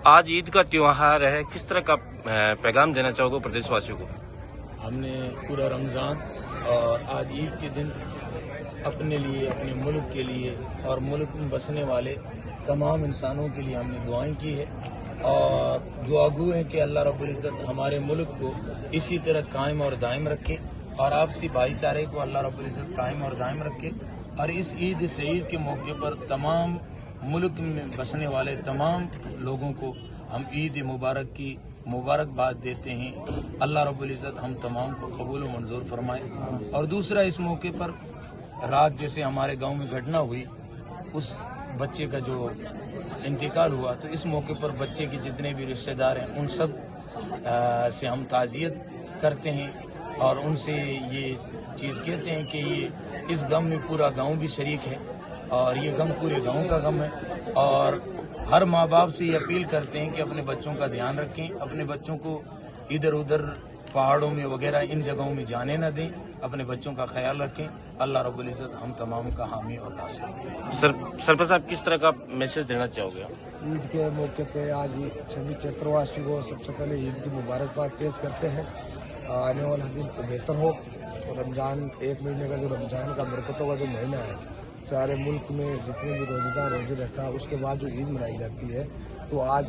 آج عید کا تیوہار ہے، کس طرح کا پیغام دینا چاہو گے پردیش واسیوں کو؟ ہم نے پورا رمضان اور آج عید کے دن اپنے لیے، اپنے ملک کے لیے اور ملک میں بسنے والے تمام انسانوں کے لیے ہم نے دعائیں کی ہے اور دعا گو ہیں کہ اللہ رب العزت ہمارے ملک کو اسی طرح قائم اور دائم رکھے اور آپسی بھائی چارے کو اللہ رب العزت قائم اور دائم رکھے، اور اس عید سعید کے موقع پر تمام ملک میں بسنے والے تمام لوگوں کو ہم عید مبارک کی مبارکباد دیتے ہیں۔ اللہ رب العزت ہم تمام کو قبول و منظور فرمائے۔ اور دوسرا، اس موقع پر رات جیسے ہمارے گاؤں میں گھٹنا ہوئی، اس بچے کا جو انتقال ہوا، تو اس موقع پر بچے کے جتنے بھی رشتہ دار ہیں ان سب سے ہم تعزیت کرتے ہیں اور ان سے یہ چیز کہتے ہیں کہ یہ اس غم میں پورا گاؤں بھی شریک ہے اور یہ غم پورے گاؤں کا غم ہے، اور ہر ماں باپ سے یہ اپیل کرتے ہیں کہ اپنے بچوں کا دھیان رکھیں، اپنے بچوں کو ادھر ادھر پہاڑوں میں وغیرہ ان جگہوں میں جانے نہ دیں، اپنے بچوں کا خیال رکھیں۔ اللہ رب العزت ہم تمام کا حامی اور ناصر۔ سرپرست صاحب، کس طرح کا میسج دینا چاہو گے؟ عید کے موقع پہ آج سبھی چیترواسی کو سب سے پہلے عید کی مبارکباد پیش کرتے ہیں۔ آنے والا دن کو بہتر ہو، رمضان ایک مہینے کا جو رمضان کا برکتوں کا جو مہینہ ہے، سارے ملک میں جتنے بھی روزہ دار روزے رکھا اس کے بعد جو عید منائی جاتی ہے، تو آج